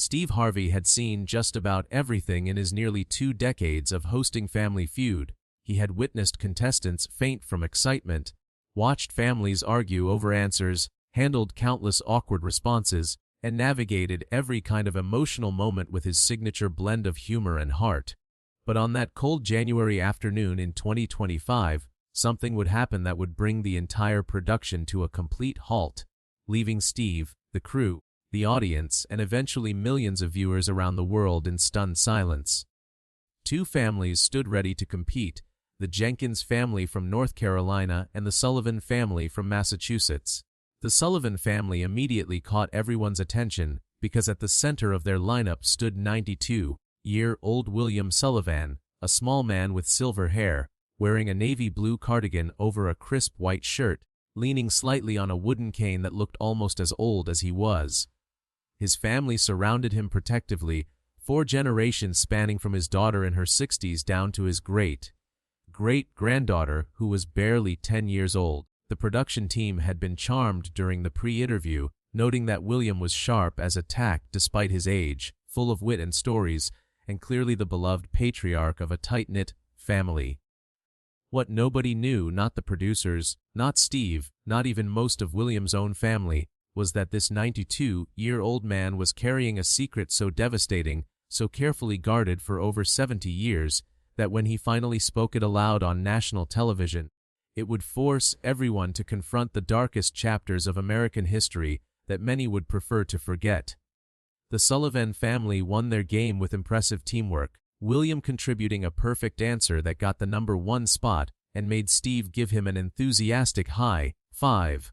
Steve Harvey had seen just about everything in his nearly 2 decades of hosting Family Feud. He had witnessed contestants faint from excitement, watched families argue over answers, handled countless awkward responses, and navigated every kind of emotional moment with his signature blend of humor and heart. But on that cold January afternoon in 2025, something would happen that would bring the entire production to a complete halt, leaving Steve, the crew, the audience, and eventually millions of viewers around the world in stunned silence. 2 families stood ready to compete, the Jenkins family from North Carolina and the Sullivan family from Massachusetts. The Sullivan family immediately caught everyone's attention because at the center of their lineup stood 92-year-old William Sullivan, a small man with silver hair, wearing a navy blue cardigan over a crisp white shirt, leaning slightly on a wooden cane that looked almost as old as he was. His family surrounded him protectively, 4 generations spanning from his daughter in her 60s down to his great-granddaughter, who was barely 10 years old. The production team had been charmed during the pre-interview, noting that William was sharp as a tack despite his age, full of wit and stories, and clearly the beloved patriarch of a tight-knit family. What nobody knew, not the producers, not Steve, not even most of William's own family, was that this 92-year-old man was carrying a secret so devastating, so carefully guarded for over 70 years, that when he finally spoke it aloud on national television, it would force everyone to confront the darkest chapters of American history that many would prefer to forget. The Sullivan family won their game with impressive teamwork, William contributing a perfect answer that got the #1 spot and made Steve give him an enthusiastic high five.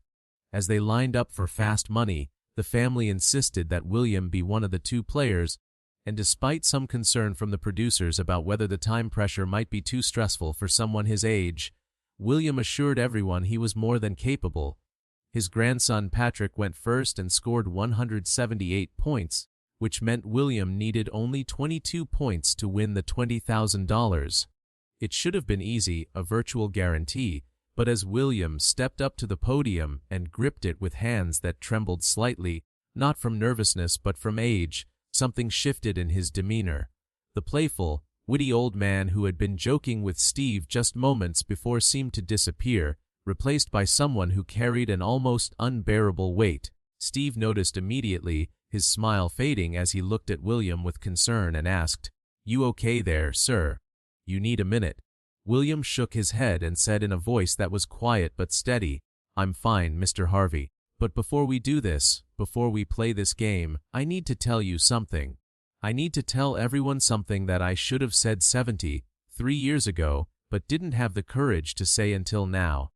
As they lined up for fast money, the family insisted that William be one of the 2 players, and despite some concern from the producers about whether the time pressure might be too stressful for someone his age, William assured everyone he was more than capable. His grandson Patrick went first and scored 178 points, which meant William needed only 22 points to win the $20,000. It should have been easy, a virtual guarantee, but as William stepped up to the podium and gripped it with hands that trembled slightly, not from nervousness but from age, something shifted in his demeanor. The playful, witty old man who had been joking with Steve just moments before seemed to disappear, replaced by someone who carried an almost unbearable weight. Steve noticed immediately, his smile fading as he looked at William with concern and asked, "You okay there, sir? You need a minute?" William shook his head and said in a voice that was quiet but steady, "I'm fine, Mr. Harvey. But before we do this, before we play this game, I need to tell you something. I need to tell everyone something that I should have said 73 years ago, but didn't have the courage to say until now."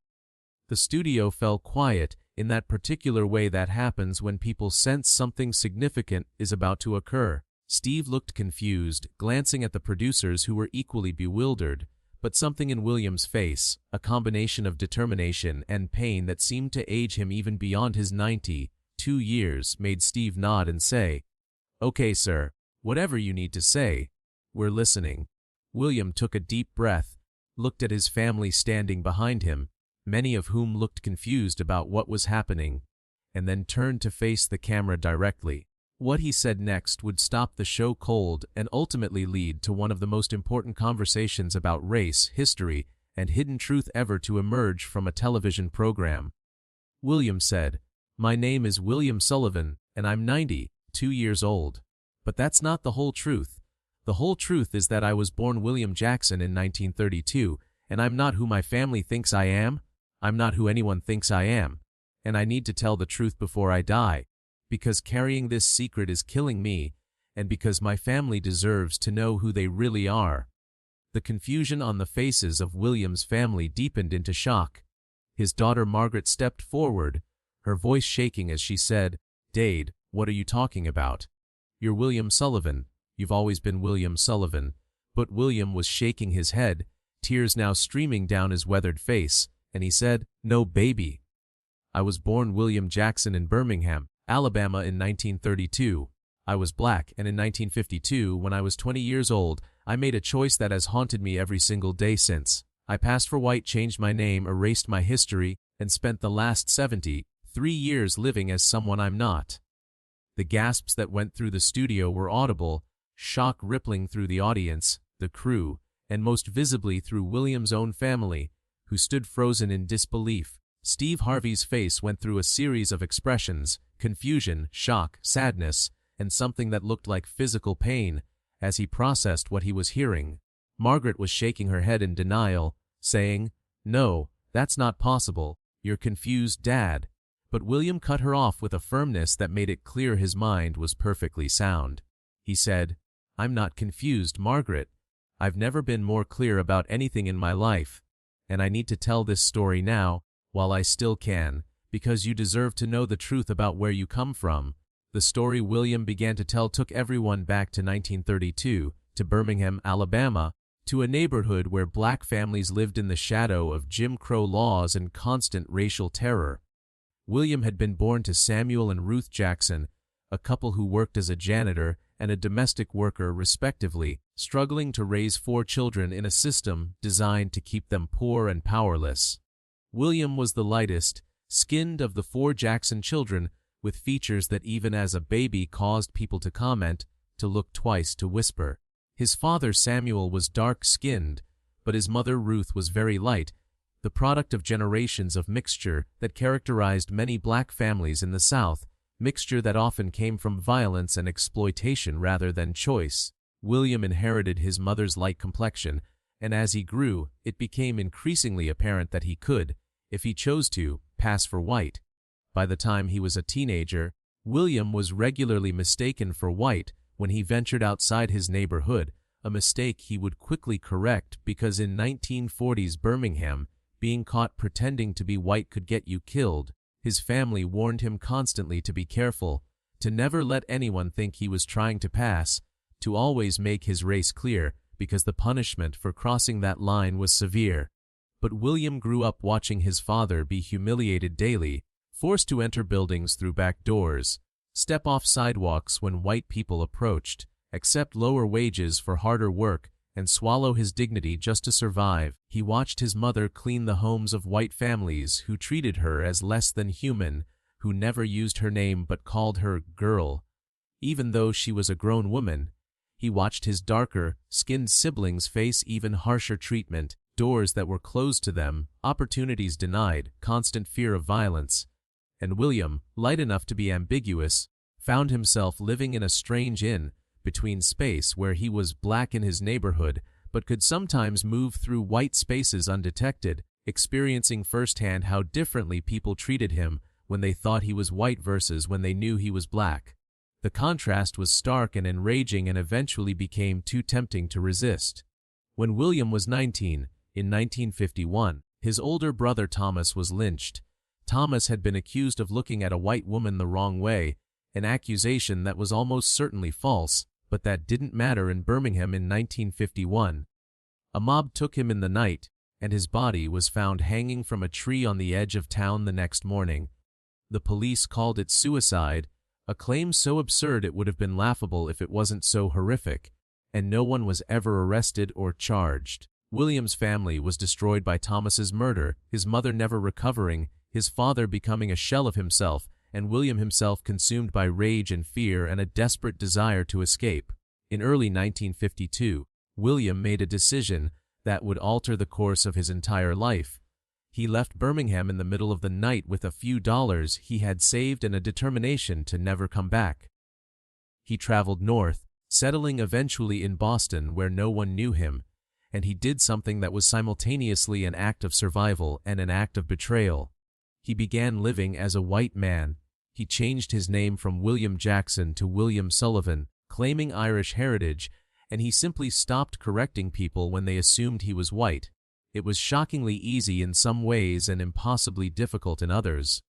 The studio fell quiet, in that particular way that happens when people sense something significant is about to occur. Steve looked confused, glancing at the producers who were equally bewildered, but something in William's face, a combination of determination and pain that seemed to age him even beyond his 92 years, made Steve nod and say, "Okay, sir, whatever you need to say, we're listening." William took a deep breath, looked at his family standing behind him, many of whom looked confused about what was happening, and then turned to face the camera directly. What he said next would stop the show cold and ultimately lead to one of the most important conversations about race, history, and hidden truth ever to emerge from a television program. William said, "My name is William Sullivan, and I'm 92 years old. But that's not the whole truth. The whole truth is that I was born William Jackson in 1932, and I'm not who my family thinks I am. I'm not who anyone thinks I am. And I need to tell the truth before I die, because carrying this secret is killing me, and because my family deserves to know who they really are." The confusion on the faces of William's family deepened into shock. His daughter Margaret stepped forward, her voice shaking as she said, "Dade, what are you talking about? You're William Sullivan. You've always been William Sullivan." But William was shaking his head, tears now streaming down his weathered face, and he said, "No, baby. I was born William Jackson in Birmingham, Alabama in 1932. I was black, and in 1952, when I was 20 years old, I made a choice that has haunted me every single day since. I passed for white, changed my name, erased my history, and spent the last 73 years living as someone I'm not." The gasps that went through the studio were audible, shock rippling through the audience, the crew, and most visibly through William's own family, who stood frozen in disbelief. Steve Harvey's face went through a series of expressions: confusion, shock, sadness, and something that looked like physical pain, as he processed what he was hearing. Margaret was shaking her head in denial, saying, "No, that's not possible. You're confused, Dad." But William cut her off with a firmness that made it clear his mind was perfectly sound. He said, "I'm not confused, Margaret. I've never been more clear about anything in my life, and I need to tell this story now, while I still can, because you deserve to know the truth about where you come from." The story William began to tell took everyone back to 1932, to Birmingham, Alabama, to a neighborhood where black families lived in the shadow of Jim Crow laws and constant racial terror. William had been born to Samuel and Ruth Jackson, a couple who worked as a janitor and a domestic worker respectively, struggling to raise 4 children in a system designed to keep them poor and powerless. William was the lightest, skinned of the 4 Jackson children, with features that even as a baby caused people to comment, to look twice, to whisper. His father Samuel was dark-skinned, but his mother Ruth was very light, the product of generations of mixture that characterized many black families in the South, mixture that often came from violence and exploitation rather than choice. William inherited his mother's light complexion, and as he grew, it became increasingly apparent that he could, if he chose to, pass for white. By the time he was a teenager, William was regularly mistaken for white when he ventured outside his neighborhood, a mistake he would quickly correct because in 1940s Birmingham, being caught pretending to be white could get you killed. His family warned him constantly to be careful, to never let anyone think he was trying to pass, to always make his race clear, because the punishment for crossing that line was severe. But William grew up watching his father be humiliated daily, forced to enter buildings through back doors, step off sidewalks when white people approached, accept lower wages for harder work, and swallow his dignity just to survive. He watched his mother clean the homes of white families who treated her as less than human, who never used her name but called her girl. Even though she was a grown woman, he watched his darker-skinned siblings face even harsher treatment, doors that were closed to them, opportunities denied, constant fear of violence. And William, light enough to be ambiguous, found himself living in a strange in-between space where he was black in his neighborhood, but could sometimes move through white spaces undetected, experiencing firsthand how differently people treated him when they thought he was white versus when they knew he was black. The contrast was stark and enraging and eventually became too tempting to resist. When William was 19, in 1951, his older brother Thomas was lynched. Thomas had been accused of looking at a white woman the wrong way, an accusation that was almost certainly false, but that didn't matter in Birmingham in 1951. A mob took him in the night, and his body was found hanging from a tree on the edge of town the next morning. The police called it suicide, a claim so absurd it would have been laughable if it wasn't so horrific, and no one was ever arrested or charged. William's family was destroyed by Thomas's murder, his mother never recovering, his father becoming a shell of himself, and William himself consumed by rage and fear and a desperate desire to escape. In early 1952, William made a decision that would alter the course of his entire life. He left Birmingham in the middle of the night with a few dollars he had saved and a determination to never come back. He traveled north, settling eventually in Boston where no one knew him, and he did something that was simultaneously an act of survival and an act of betrayal. He began living as a white man. He changed his name from William Jackson to William Sullivan, claiming Irish heritage, and he simply stopped correcting people when they assumed he was white. It was shockingly easy in some ways and impossibly difficult in others.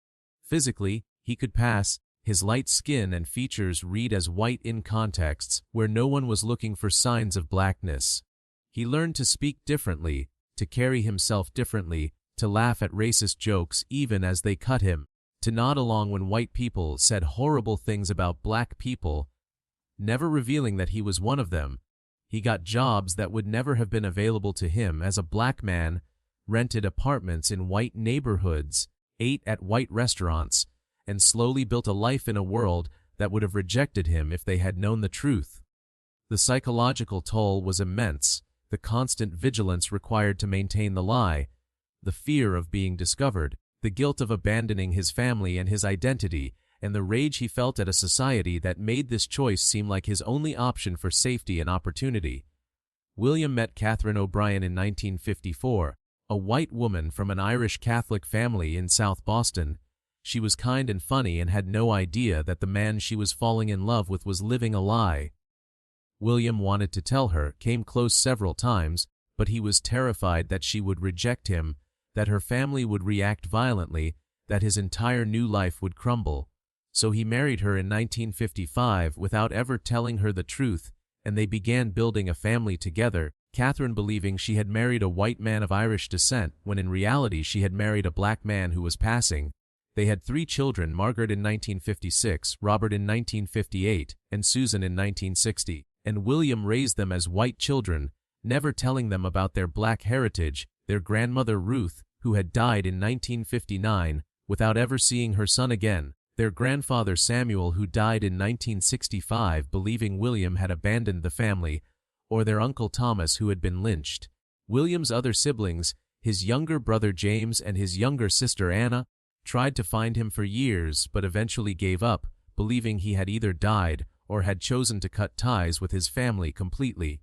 Physically, he could pass, his light skin and features read as white in contexts where no one was looking for signs of blackness. He learned to speak differently, to carry himself differently, to laugh at racist jokes even as they cut him, to nod along when white people said horrible things about black people, never revealing that he was one of them. He got jobs that would never have been available to him as a black man, rented apartments in white neighborhoods, ate at white restaurants, and slowly built a life in a world that would have rejected him if they had known the truth. The psychological toll was immense, the constant vigilance required to maintain the lie, the fear of being discovered, the guilt of abandoning his family and his identity, and the rage he felt at a society that made this choice seem like his only option for safety and opportunity. William met Catherine O'Brien in 1954, a white woman from an Irish Catholic family in South Boston. She was kind and funny and had no idea that the man she was falling in love with was living a lie. William wanted to tell her, came close several times, but he was terrified that she would reject him, that her family would react violently, that his entire new life would crumble. So he married her in 1955 without ever telling her the truth, and they began building a family together, Catherine believing she had married a white man of Irish descent when in reality she had married a black man who was passing. They had 3 children, Margaret in 1956, Robert in 1958, and Susan in 1960, and William raised them as white children, never telling them about their black heritage, their grandmother Ruth, who had died in 1959, without ever seeing her son again, their grandfather Samuel, who died in 1965 believing William had abandoned the family, or their uncle Thomas, who had been lynched. William's other siblings, his younger brother James and his younger sister Anna, tried to find him for years but eventually gave up, believing he had either died or had chosen to cut ties with his family completely.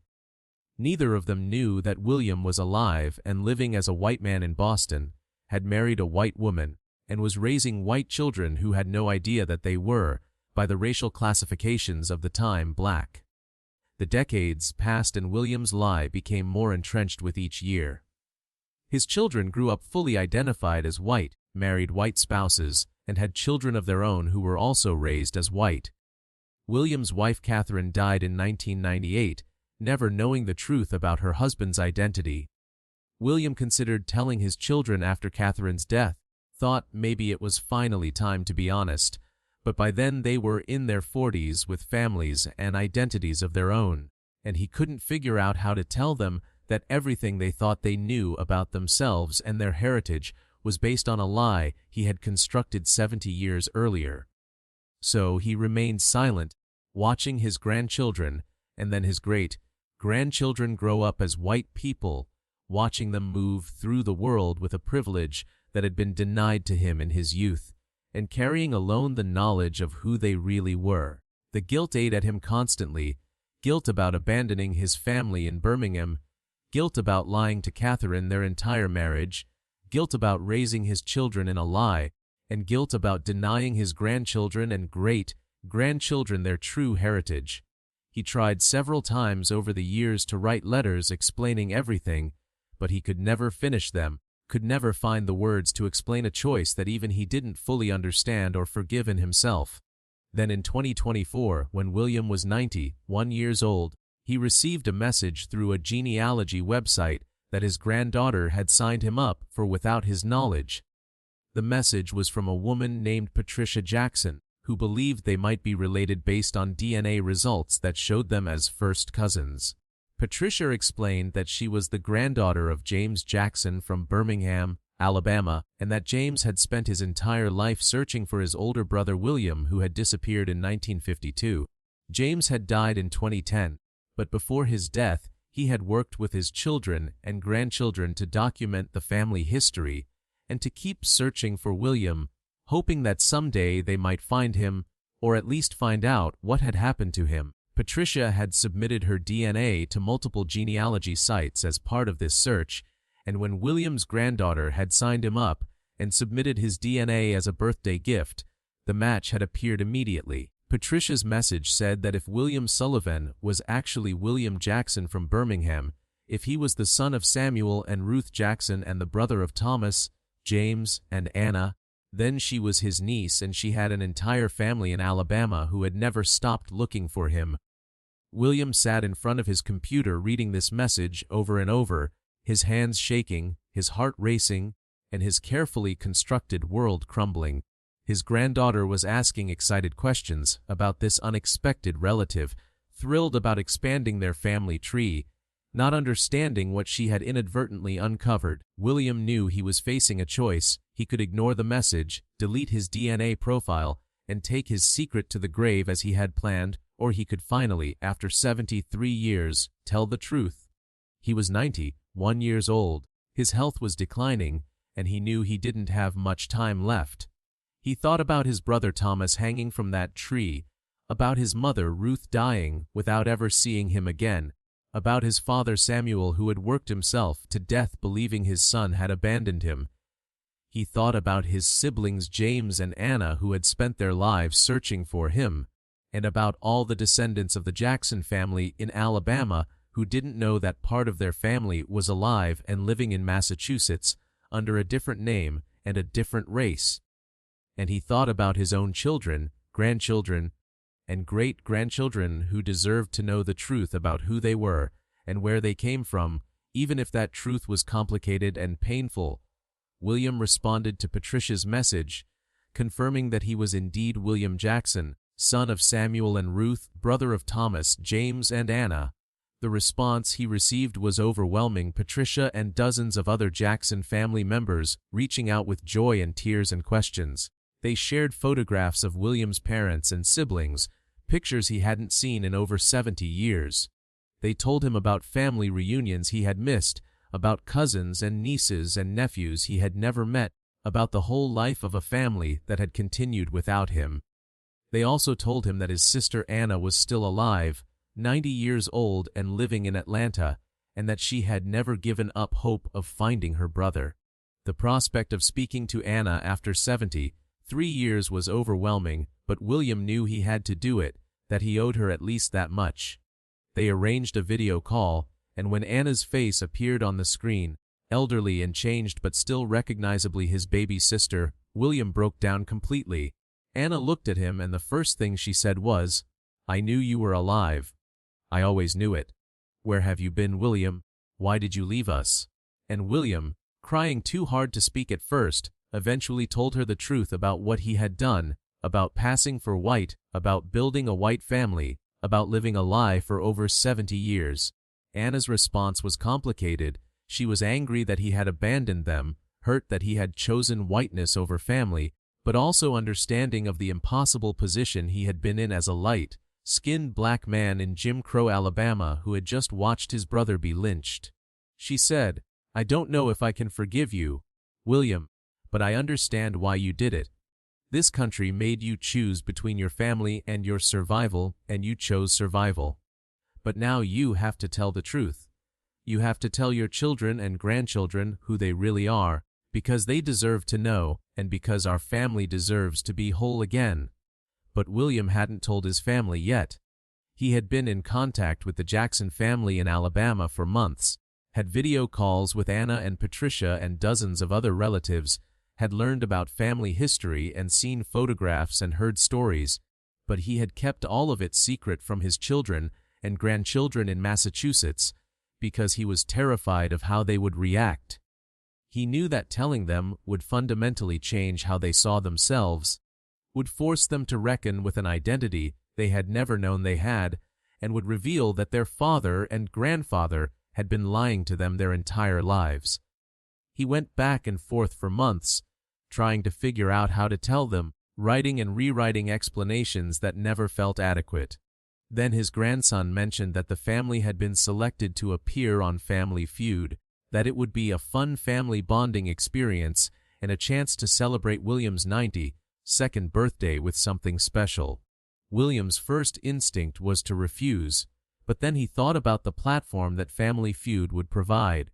Neither of them knew that William was alive and living as a white man in Boston, had married a white woman, and was raising white children who had no idea that they were, by the racial classifications of the time, black. The decades passed and William's lie became more entrenched with each year. His children grew up fully identified as white, married white spouses, and had children of their own who were also raised as white. William's wife Catherine died in 1998, never knowing the truth about her husband's identity. William considered telling his children after Catherine's death, thought maybe it was finally time to be honest, but by then they were in their 40s with families and identities of their own, and he couldn't figure out how to tell them that everything they thought they knew about themselves and their heritage was based on a lie he had constructed 70 years earlier. So he remained silent, watching his grandchildren and then his great-grandchildren grow up as white people, watching them move through the world with a privilege that had been denied to him in his youth, and carrying alone the knowledge of who they really were. The guilt ate at him constantly, guilt about abandoning his family in Birmingham, guilt about lying to Catherine their entire marriage, guilt about raising his children in a lie, and guilt about denying his grandchildren and great-grandchildren their true heritage. He tried several times over the years to write letters explaining everything, but he could never finish them, could never find the words to explain a choice that even he didn't fully understand or forgive in himself. Then in 2024, when William was 91 years old, he received a message through a genealogy website that his granddaughter had signed him up for without his knowledge. The message was from a woman named Patricia Jackson, who believed they might be related based on DNA results that showed them as first cousins. Patricia explained that she was the granddaughter of James Jackson from Birmingham, Alabama, and that James had spent his entire life searching for his older brother William, who had disappeared in 1952. James had died in 2010, but before his death, he had worked with his children and grandchildren to document the family history and to keep searching for William, hoping that someday they might find him, or at least find out what had happened to him. Patricia had submitted her DNA to multiple genealogy sites as part of this search, and when William's granddaughter had signed him up and submitted his DNA as a birthday gift, the match had appeared immediately. Patricia's message said that if William Sullivan was actually William Jackson from Birmingham, if he was the son of Samuel and Ruth Jackson and the brother of Thomas, James, and Anna, then she was his niece and she had an entire family in Alabama who had never stopped looking for him. William sat in front of his computer reading this message over and over, his hands shaking, his heart racing, and his carefully constructed world crumbling. His granddaughter was asking excited questions about this unexpected relative, thrilled about expanding their family tree, not understanding what she had inadvertently uncovered. William knew he was facing a choice. He could ignore the message, delete his DNA profile, and take his secret to the grave as he had planned, or he could finally, after 73 years, tell the truth. He was 91 years old, his health was declining, and he knew he didn't have much time left. He thought about his brother Thomas hanging from that tree, about his mother Ruth dying without ever seeing him again, about his father Samuel who had worked himself to death believing his son had abandoned him. He thought about his siblings James and Anna who had spent their lives searching for him, and about all the descendants of the Jackson family in Alabama who didn't know that part of their family was alive and living in Massachusetts under a different name and a different race. And he thought about his own children, grandchildren, and great-grandchildren who deserved to know the truth about who they were and where they came from, even if that truth was complicated and painful. William responded to Patricia's message, confirming that he was indeed William Jackson, son of Samuel and Ruth, brother of Thomas, James, and Anna. The response he received was overwhelming. Patricia and dozens of other Jackson family members reaching out with joy and tears and questions. They shared photographs of William's parents and siblings, pictures he hadn't seen in over 70 years. They told him about family reunions he had missed, about cousins and nieces and nephews he had never met, about the whole life of a family that had continued without him. They also told him that his sister Anna was still alive, 90 years old and living in Atlanta, and that she had never given up hope of finding her brother. The prospect of speaking to Anna after 73 years was overwhelming, but William knew he had to do it, that he owed her at least that much. They arranged a video call, and when Anna's face appeared on the screen, elderly and changed but still recognizably his baby sister, William broke down completely. Anna looked at him and the first thing she said was, "I knew you were alive. I always knew it. Where have you been, William? Why did you leave us?" And William, crying too hard to speak at first, eventually told her the truth about what he had done, about passing for white, about building a white family, about living a lie for over 70 years. Anna's response was complicated. She was angry that he had abandoned them, hurt that he had chosen whiteness over family, but also understanding of the impossible position he had been in as a light-skinned black man in Jim Crow, Alabama, who had just watched his brother be lynched. She said, "I don't know if I can forgive you, William, but I understand why you did it. This country made you choose between your family and your survival, and you chose survival. But now you have to tell the truth. You have to tell your children and grandchildren who they really are, because they deserve to know, and because our family deserves to be whole again." But William hadn't told his family yet. He had been in contact with the Jackson family in Alabama for months, had video calls with Anna and Patricia and dozens of other relatives, had learned about family history and seen photographs and heard stories, but he had kept all of it secret from his children and grandchildren in Massachusetts because he was terrified of how they would react. He knew that telling them would fundamentally change how they saw themselves, would force them to reckon with an identity they had never known they had, and would reveal that their father and grandfather had been lying to them their entire lives. He went back and forth for months, trying to figure out how to tell them, writing and rewriting explanations that never felt adequate. Then his grandson mentioned that the family had been selected to appear on Family Feud, that it would be a fun family bonding experience and a chance to celebrate William's 92nd birthday with something special. William's first instinct was to refuse, but then he thought about the platform that Family Feud would provide,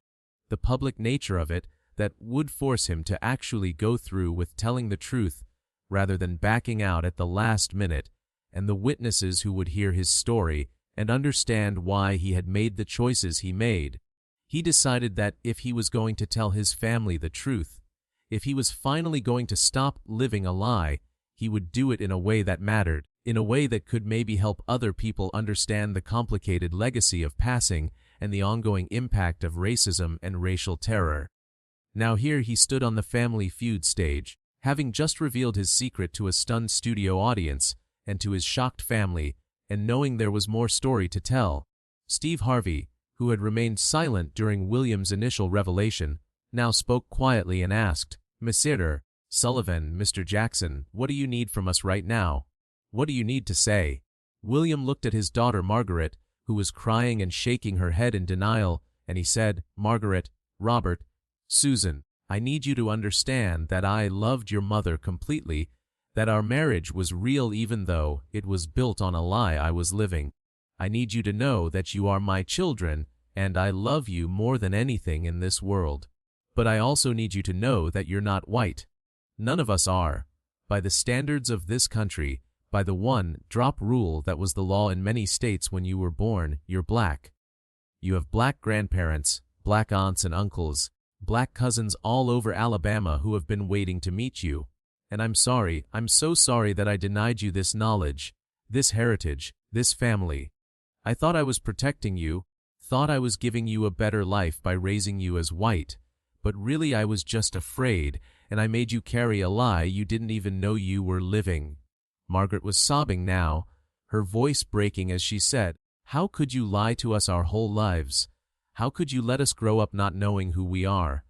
the public nature of it that would force him to actually go through with telling the truth rather than backing out at the last minute, and the witnesses who would hear his story and understand why he had made the choices he made. He decided that if he was going to tell his family the truth, if he was finally going to stop living a lie, he would do it in a way that mattered, in a way that could maybe help other people understand the complicated legacy of passing and the ongoing impact of racism and racial terror. Now here he stood on the Family Feud stage, having just revealed his secret to a stunned studio audience and to his shocked family, and knowing there was more story to tell. Steve Harvey, who had remained silent during William's initial revelation, now spoke quietly and asked, "Mr. Sullivan, Mr. Jackson, what do you need from us right now? What do you need to say? William looked at his daughter Margaret, who was crying and shaking her head in denial, and he said, Margaret, Robert, Susan, I need you to understand that I loved your mother completely, that our marriage was real even though it was built on a lie I was living. I need you to know that you are my children, and I love you more than anything in this world. But I also need you to know that you're not white. None of us are. By the standards of this country, by the one-drop rule that was the law in many states when you were born, you're black. You have black grandparents, black aunts and uncles, black cousins all over Alabama who have been waiting to meet you. And I'm sorry, I'm so sorry that I denied you this knowledge, this heritage, this family. I thought I was protecting you, thought I was giving you a better life by raising you as white, but really I was just afraid, and I made you carry a lie you didn't even know you were living. Margaret was sobbing now, her voice breaking as she said, How could you lie to us our whole lives? How could you let us grow up not knowing who we are?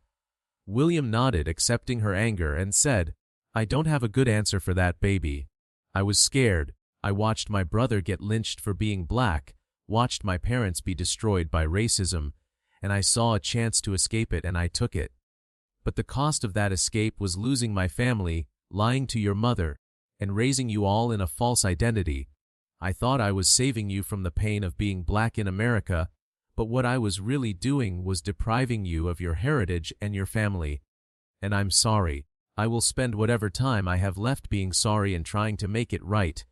William nodded, accepting her anger, and said, I don't have a good answer for that, baby. I was scared. I watched my brother get lynched for being black, watched my parents be destroyed by racism, and I saw a chance to escape it and I took it. But the cost of that escape was losing my family, lying to your mother, and raising you all in a false identity. I thought I was saving you from the pain of being black in America, but what I was really doing was depriving you of your heritage and your family. And I'm sorry. I will spend whatever time I have left being sorry and trying to make it right.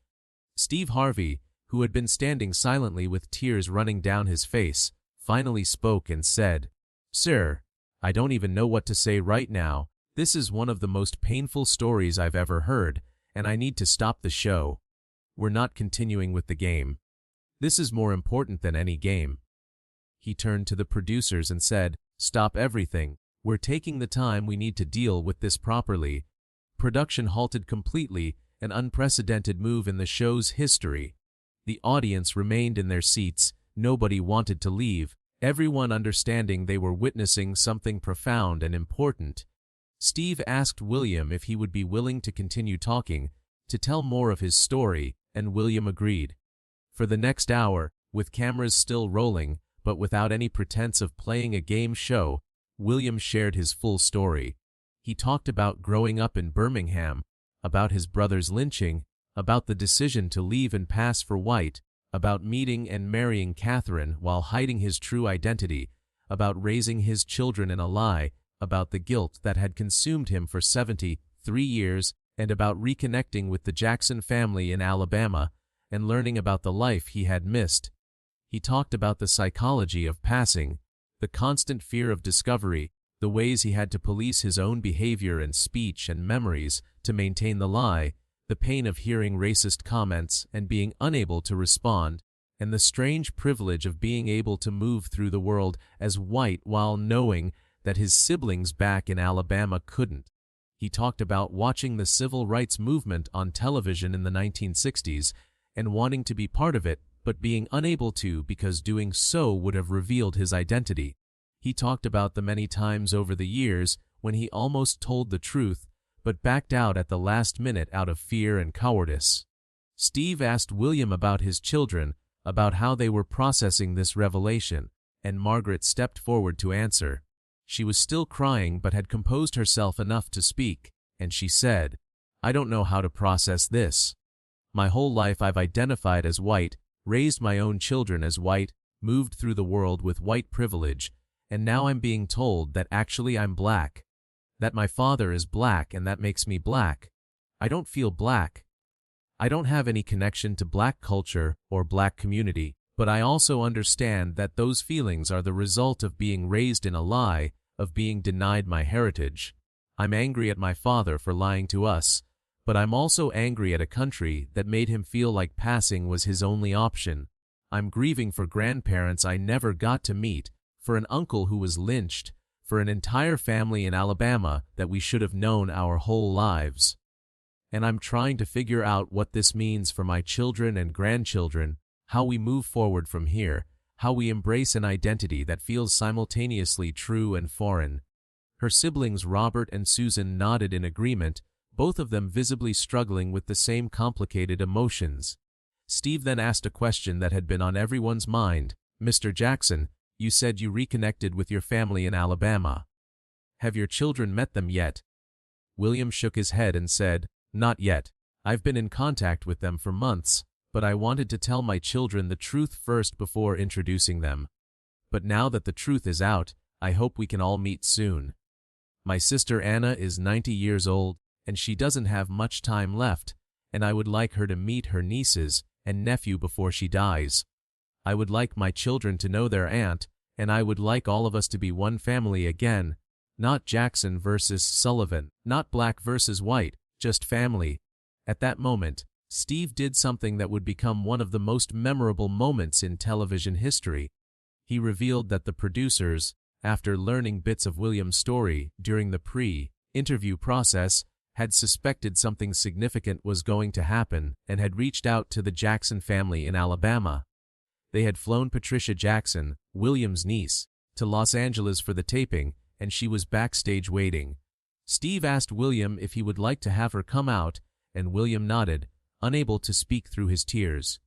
Steve Harvey, who had been standing silently with tears running down his face, finally spoke and said, Sir, I don't even know what to say right now. This is one of the most painful stories I've ever heard, and I need to stop the show. We're not continuing with the game. This is more important than any game. He turned to the producers and said, Stop everything. We're taking the time we need to deal with this properly. Production halted completely, an unprecedented move in the show's history. The audience remained in their seats, nobody wanted to leave, everyone understanding they were witnessing something profound and important. Steve asked William if he would be willing to continue talking, to tell more of his story, and William agreed. For the next hour, with cameras still rolling, but without any pretense of playing a game show, William shared his full story. He talked about growing up in Birmingham, about his brother's lynching, about the decision to leave and pass for white, about meeting and marrying Catherine while hiding his true identity, about raising his children in a lie, about the guilt that had consumed him for 73 years, and about reconnecting with the Jackson family in Alabama and learning about the life he had missed. He talked about the psychology of passing, the constant fear of discovery, the ways he had to police his own behavior and speech and memories to maintain the lie, the pain of hearing racist comments and being unable to respond, and the strange privilege of being able to move through the world as white while knowing that his siblings back in Alabama couldn't. He talked about watching the civil rights movement on television in the 1960s and wanting to be part of it, but being unable to because doing so would have revealed his identity. He talked about the many times over the years when he almost told the truth, but backed out at the last minute out of fear and cowardice. Steve asked William about his children, about how they were processing this revelation, and Margaret stepped forward to answer. She was still crying but had composed herself enough to speak, and she said, I don't know how to process this. My whole life I've identified as white, raised my own children as white, moved through the world with white privilege, and now I'm being told that actually I'm black, that my father is black and that makes me black. I don't feel black. I don't have any connection to black culture or black community, but I also understand that those feelings are the result of being raised in a lie, of being denied my heritage. I'm angry at my father for lying to us, but I'm also angry at a country that made him feel like passing was his only option. I'm grieving for grandparents I never got to meet, for an uncle who was lynched, for an entire family in Alabama that we should have known our whole lives. And I'm trying to figure out what this means for my children and grandchildren, how we move forward from here, how we embrace an identity that feels simultaneously true and foreign. Her siblings Robert and Susan nodded in agreement, both of them visibly struggling with the same complicated emotions. Steve then asked a question that had been on everyone's mind. "Mr. Jackson, you said you reconnected with your family in Alabama. Have your children met them yet?" William shook his head and said, "Not yet. I've been in contact with them for months, but I wanted to tell my children the truth first before introducing them. But now that the truth is out, I hope we can all meet soon. My sister Anna is 90 years old, and she doesn't have much time left, and I would like her to meet her nieces and nephew before she dies. I would like my children to know their aunt, and I would like all of us to be one family again, not Jackson versus Sullivan, not black versus white, just family." At that moment, Steve did something that would become one of the most memorable moments in television history. He revealed that the producers, after learning bits of William's story during the pre-interview process, had suspected something significant was going to happen and had reached out to the Jackson family in Alabama. They had flown Patricia Jackson, William's niece, to Los Angeles for the taping, and she was backstage waiting. Steve asked William if he would like to have her come out, and William nodded, unable to speak through his tears.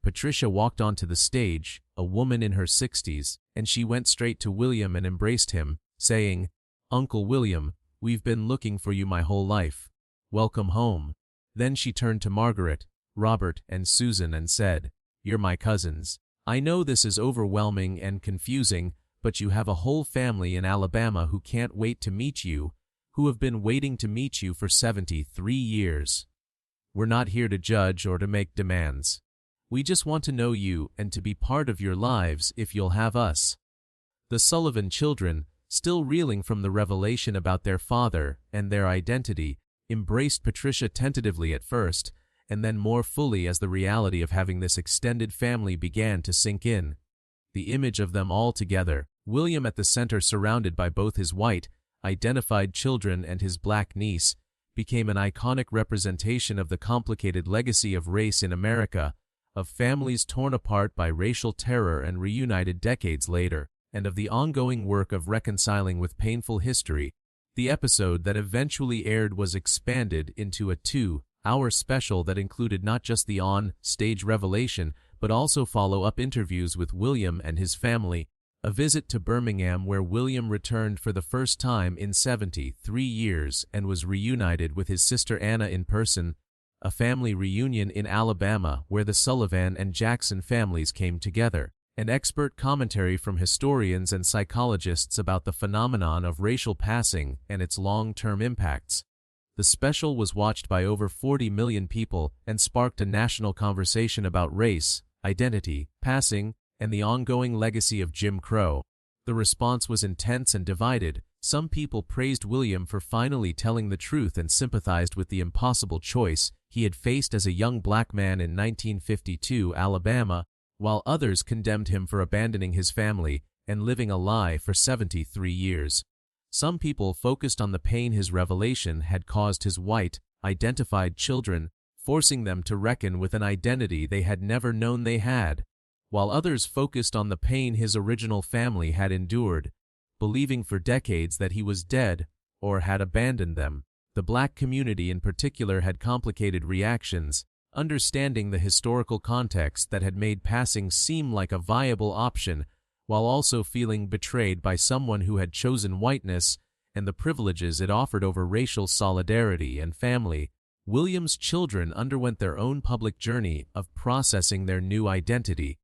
Patricia walked onto the stage, a woman in her 60s, and she went straight to William and embraced him, saying, "Uncle William, we've been looking for you my whole life. Welcome home." Then she turned to Margaret, Robert, and Susan and said, "You're my cousins. I know this is overwhelming and confusing, but you have a whole family in Alabama who can't wait to meet you, who have been waiting to meet you for 73 years. We're not here to judge or to make demands. We just want to know you and to be part of your lives if you'll have us." The Sullivan children, still reeling from the revelation about their father and their identity, embraced Patricia tentatively at first, and then more fully as the reality of having this extended family began to sink in. The image of them all together, William at the center surrounded by both his white, identified children and his black niece, became an iconic representation of the complicated legacy of race in America, of families torn apart by racial terror and reunited decades later, and of the ongoing work of reconciling with painful history. The episode that eventually aired was expanded into a 2-hour special that included not just the on-stage revelation, but also follow-up interviews with William and his family, a visit to Birmingham where William returned for the first time in 73 years and was reunited with his sister Anna in person, a family reunion in Alabama where the Sullivan and Jackson families came together, and expert commentary from historians and psychologists about the phenomenon of racial passing and its long-term impacts. The special was watched by over 40 million people and sparked a national conversation about race, identity, passing, and the ongoing legacy of Jim Crow. The response was intense and divided. Some people praised William for finally telling the truth and sympathized with the impossible choice he had faced as a young black man in 1952 Alabama, while others condemned him for abandoning his family and living a lie for 73 years. Some people focused on the pain his revelation had caused his white, identified children, forcing them to reckon with an identity they had never known they had, while others focused on the pain his original family had endured, believing for decades that he was dead or had abandoned them. The black community in particular had complicated reactions, understanding the historical context that had made passing seem like a viable option, while also feeling betrayed by someone who had chosen whiteness and the privileges it offered over racial solidarity and family. William's children underwent their own public journey of processing their new identity.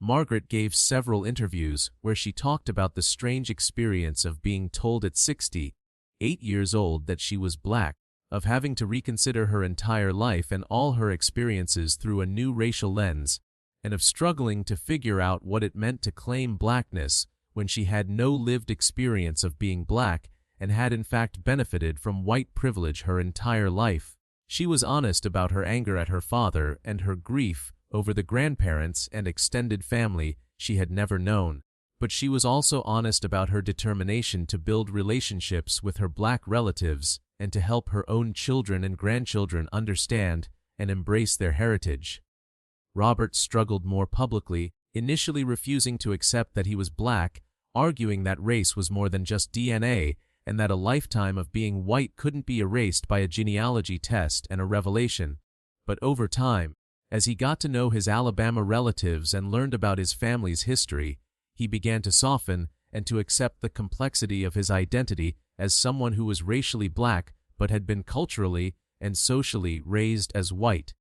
Margaret gave several interviews where she talked about the strange experience of being told at 68 years old that she was black, of having to reconsider her entire life and all her experiences through a new racial lens, and of struggling to figure out what it meant to claim blackness when she had no lived experience of being black and had in fact benefited from white privilege her entire life. She was honest about her anger at her father and her grief over the grandparents and extended family she had never known, but she was also honest about her determination to build relationships with her black relatives and to help her own children and grandchildren understand and embrace their heritage. Robert struggled more publicly, initially refusing to accept that he was black, arguing that race was more than just DNA and that a lifetime of being white couldn't be erased by a genealogy test and a revelation. But over time, as he got to know his Alabama relatives and learned about his family's history, he began to soften and to accept the complexity of his identity as someone who was racially black but had been culturally and socially raised as white.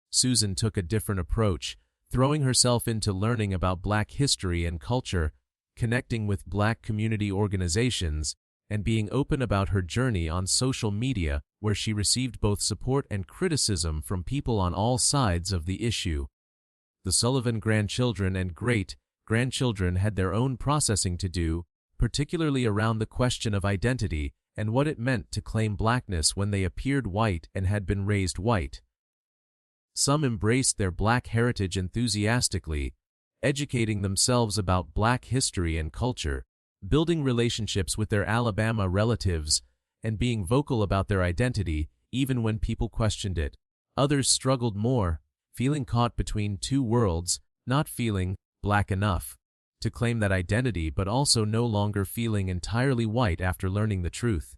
Susan took a different approach, throwing herself into learning about black history and culture, connecting with black community organizations, and being open about her journey on social media, where she received both support and criticism from people on all sides of the issue. The Sullivan grandchildren and great-grandchildren had their own processing to do, particularly around the question of identity and what it meant to claim blackness when they appeared white and had been raised white. Some embraced their black heritage enthusiastically, educating themselves about black history and culture, building relationships with their Alabama relatives, and being vocal about their identity even when people questioned it. Others struggled more, feeling caught between two worlds, not feeling black enough to claim that identity but also no longer feeling entirely white after learning the truth.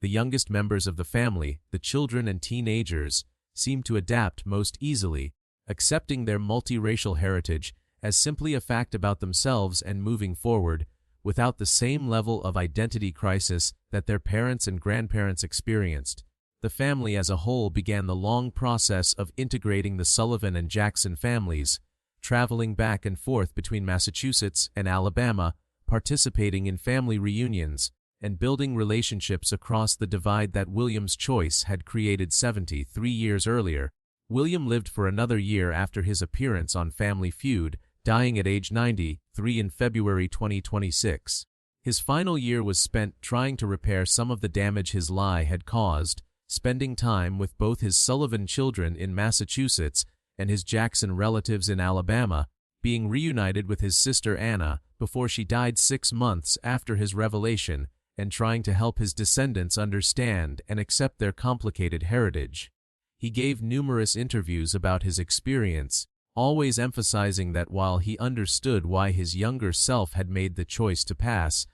The youngest members of the family, the children and teenagers, seemed to adapt most easily, accepting their multiracial heritage as simply a fact about themselves and moving forward, without the same level of identity crisis that their parents and grandparents experienced. The family as a whole began the long process of integrating the Sullivan and Jackson families, traveling back and forth between Massachusetts and Alabama, participating in family reunions, and building relationships across the divide that William's choice had created 73 years earlier. William lived for another year after his appearance on Family Feud, dying at age 93 in February 2026. His final year was spent trying to repair some of the damage his lie had caused, spending time with both his Sullivan children in Massachusetts and his Jackson relatives in Alabama, being reunited with his sister Anna before she died 6 months after his revelation, and trying to help his descendants understand and accept their complicated heritage. He gave numerous interviews about his experience, always emphasizing that while he understood why his younger self had made the choice to pass,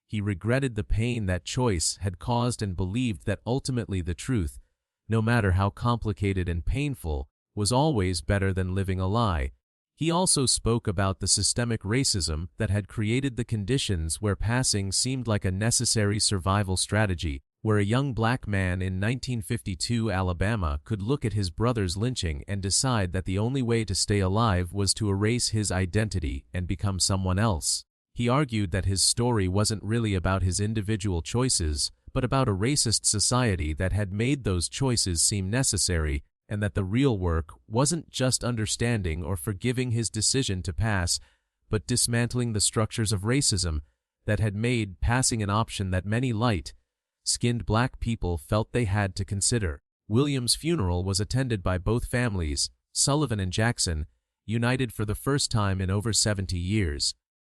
he regretted the pain that choice had caused and believed that ultimately the truth, no matter how complicated and painful, was always better than living a lie. He also spoke about the systemic racism that had created the conditions where passing seemed like a necessary survival strategy, where a young black man in 1952 Alabama could look at his brother's lynching and decide that the only way to stay alive was to erase his identity and become someone else. He argued that his story wasn't really about his individual choices, but about a racist society that had made those choices seem necessary, and that the real work wasn't just understanding or forgiving his decision to pass, but dismantling the structures of racism that had made passing an option that many light-skinned black people felt they had to consider. William's funeral was attended by both families, Sullivan and Jackson, united for the first time in over 70 years.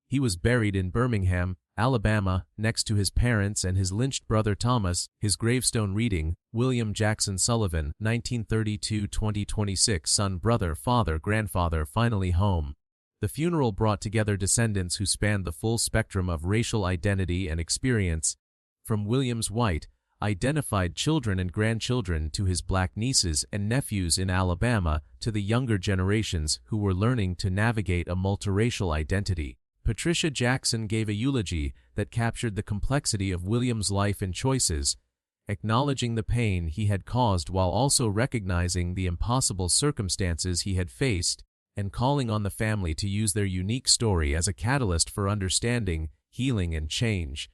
He was buried in Birmingham, Alabama, next to his parents and his lynched brother Thomas, his gravestone reading, William Jackson Sullivan, 1932-2026, son, brother, father, grandfather, finally home. The funeral brought together descendants who spanned the full spectrum of racial identity and experience, from William's white, identified children and grandchildren to his black nieces and nephews in Alabama to the younger generations who were learning to navigate a multiracial identity. Patricia Jackson gave a eulogy that captured the complexity of William's life and choices, acknowledging the pain he had caused while also recognizing the impossible circumstances he had faced, and calling on the family to use their unique story as a catalyst for understanding, healing, and change.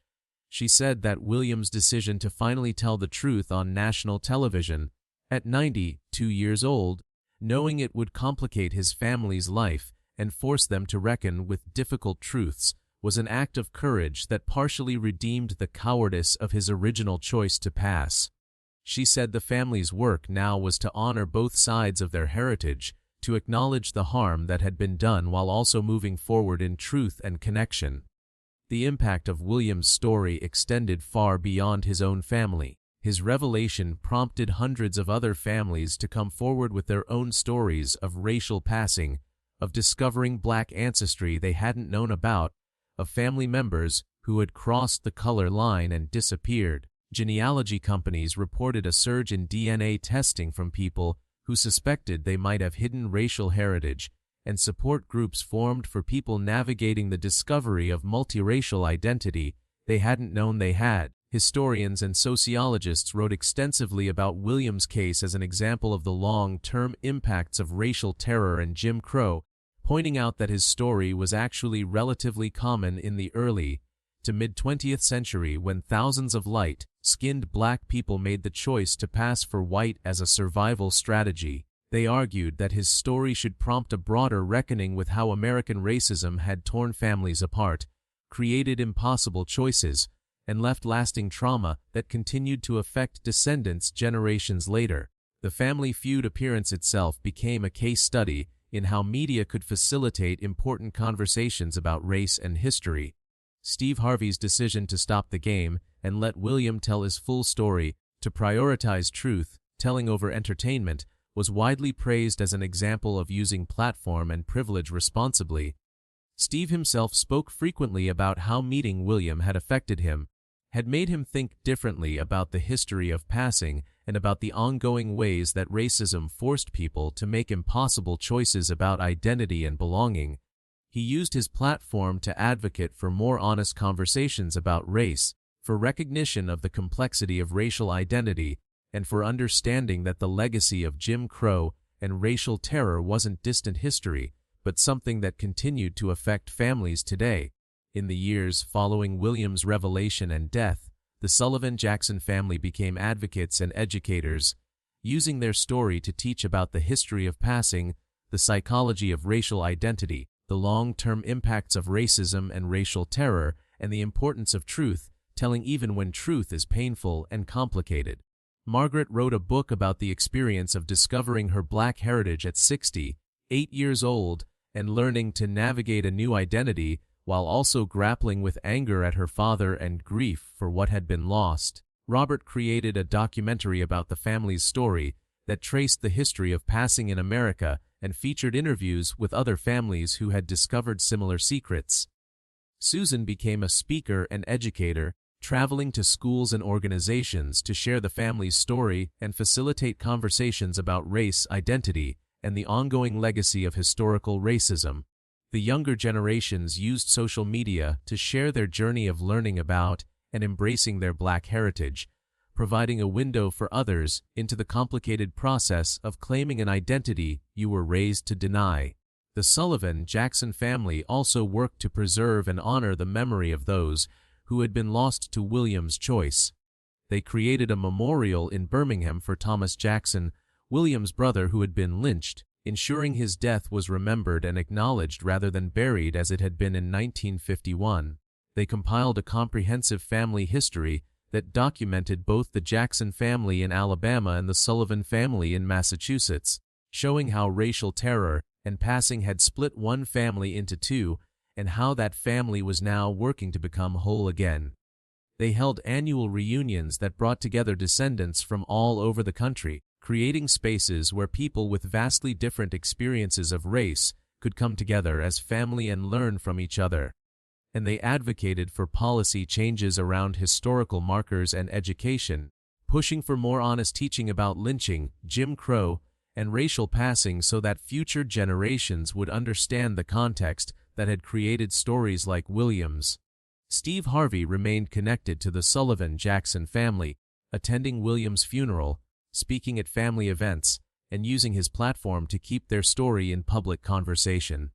She said that William's decision to finally tell the truth on national television, at 92 years old, knowing it would complicate his family's life and force them to reckon with difficult truths, was an act of courage that partially redeemed the cowardice of his original choice to pass. She said the family's work now was to honor both sides of their heritage, to acknowledge the harm that had been done while also moving forward in truth and connection. The impact of William's story extended far beyond his own family. His revelation prompted hundreds of other families to come forward with their own stories of racial passing, of discovering black ancestry they hadn't known about, of family members who had crossed the color line and disappeared. Genealogy companies reported a surge in DNA testing from people who suspected they might have hidden racial heritage, and support groups formed for people navigating the discovery of multiracial identity they hadn't known they had. Historians and sociologists wrote extensively about Williams' case as an example of the long-term impacts of racial terror and Jim Crow, pointing out that his story was actually relatively common in the early to mid-20th century when thousands of light-skinned black people made the choice to pass for white as a survival strategy. They argued that his story should prompt a broader reckoning with how American racism had torn families apart, created impossible choices, and left lasting trauma that continued to affect descendants generations later. The Family Feud appearance itself became a case study in how media could facilitate important conversations about race and history. Steve Harvey's decision to stop the game and let William tell his full story, to prioritize truth-telling over entertainment, was widely praised as an example of using platform and privilege responsibly. Steve himself spoke frequently about how meeting William had affected him, had made him think differently about the history of passing and about the ongoing ways that racism forced people to make impossible choices about identity and belonging. He used his platform to advocate for more honest conversations about race, for recognition of the complexity of racial identity, and for understanding that the legacy of Jim Crow and racial terror wasn't distant history, but something that continued to affect families today. In the years following Williams' revelation and death, the Sullivan-Jackson family became advocates and educators, using their story to teach about the history of passing, the psychology of racial identity, the long-term impacts of racism and racial terror, and the importance of truth-telling even when truth is painful and complicated. Margaret wrote a book about the experience of discovering her black heritage at 68 years old and learning to navigate a new identity while also grappling with anger at her father and grief for what had been lost. Robert created a documentary about the family's story that traced the history of passing in America and featured interviews with other families who had discovered similar secrets. Susan became a speaker and educator, traveling to schools and organizations to share the family's story and facilitate conversations about race, identity, and the ongoing legacy of historical racism. The younger generations used social media to share their journey of learning about and embracing their black heritage, providing a window for others into the complicated process of claiming an identity you were raised to deny. The Sullivan-Jackson family also worked to preserve and honor the memory of those who had been lost to William's choice. They created a memorial in Birmingham for Thomas Jackson, William's brother who had been lynched, ensuring his death was remembered and acknowledged rather than buried as it had been in 1951. They compiled a comprehensive family history that documented both the Jackson family in Alabama and the Sullivan family in Massachusetts, showing how racial terror and passing had split one family into two and how that family was now working to become whole again. They held annual reunions that brought together descendants from all over the country, creating spaces where people with vastly different experiences of race could come together as family and learn from each other. And they advocated for policy changes around historical markers and education, pushing for more honest teaching about lynching, Jim Crow, and racial passing so that future generations would understand the context that had created stories like Williams. Steve Harvey remained connected to the Sullivan-Jackson family, attending Williams' funeral, speaking at family events, and using his platform to keep their story in public conversation.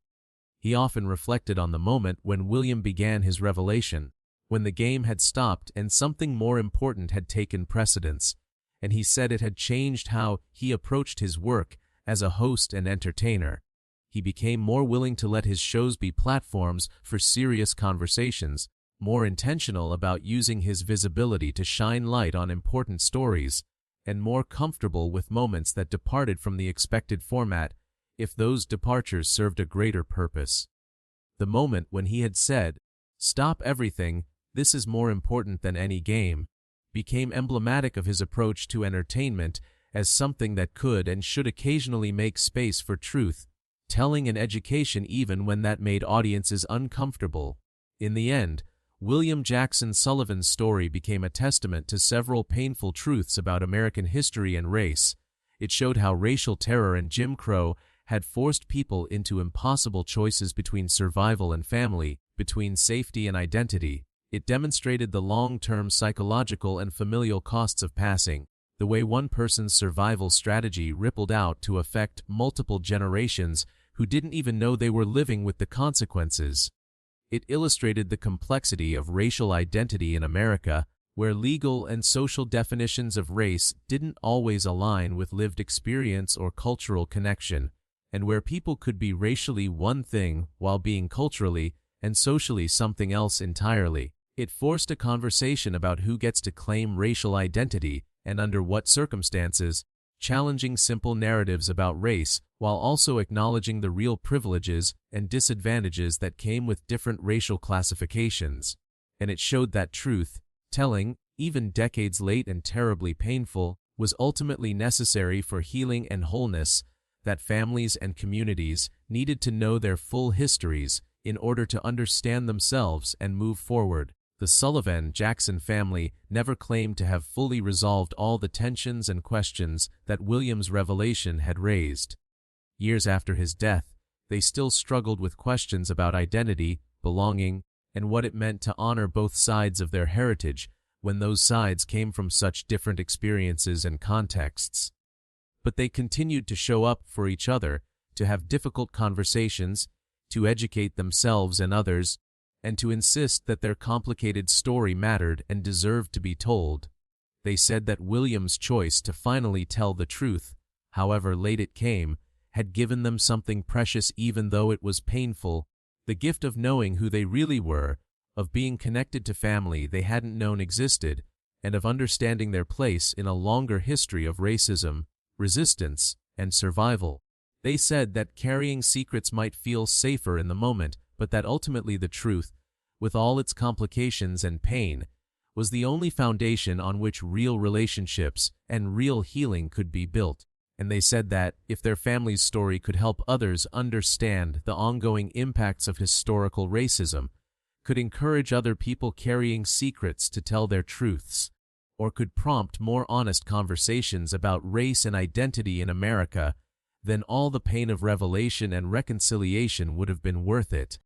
He often reflected on the moment when William began his revelation, when the game had stopped and something more important had taken precedence, and he said it had changed how he approached his work as a host and entertainer. He became more willing to let his shows be platforms for serious conversations, more intentional about using his visibility to shine light on important stories, and more comfortable with moments that departed from the expected format if those departures served a greater purpose. The moment when he had said, "Stop everything, this is more important than any game," became emblematic of his approach to entertainment as something that could and should occasionally make space for truth, telling and education even when that made audiences uncomfortable. In the end, William Jackson Sullivan's story became a testament to several painful truths about American history and race. It showed how racial terror and Jim Crow had forced people into impossible choices between survival and family, between safety and identity. It demonstrated the long-term psychological and familial costs of passing, the way one person's survival strategy rippled out to affect multiple generations who didn't even know they were living with the consequences. It illustrated the complexity of racial identity in America, where legal and social definitions of race didn't always align with lived experience or cultural connection, and where people could be racially one thing while being culturally and socially something else entirely. It forced a conversation about who gets to claim racial identity and under what circumstances, challenging simple narratives about race while also acknowledging the real privileges and disadvantages that came with different racial classifications. And it showed that truth-telling, even decades late and terribly painful, was ultimately necessary for healing and wholeness, that families and communities needed to know their full histories in order to understand themselves and move forward. The Sullivan-Jackson family never claimed to have fully resolved all the tensions and questions that William's revelation had raised. Years after his death, they still struggled with questions about identity, belonging, and what it meant to honor both sides of their heritage when those sides came from such different experiences and contexts. But they continued to show up for each other, to have difficult conversations, to educate themselves and others, and to insist that their complicated story mattered and deserved to be told. They said that William's choice to finally tell the truth, however late it came, had given them something precious even though it was painful, the gift of knowing who they really were, of being connected to family they hadn't known existed, and of understanding their place in a longer history of racism, resistance, and survival. They said that carrying secrets might feel safer in the moment, but that ultimately the truth, with all its complications and pain, was the only foundation on which real relationships and real healing could be built. And they said that, if their family's story could help others understand the ongoing impacts of historical racism, could encourage other people carrying secrets to tell their truths, or could prompt more honest conversations about race and identity in America, then all the pain of revelation and reconciliation would have been worth it.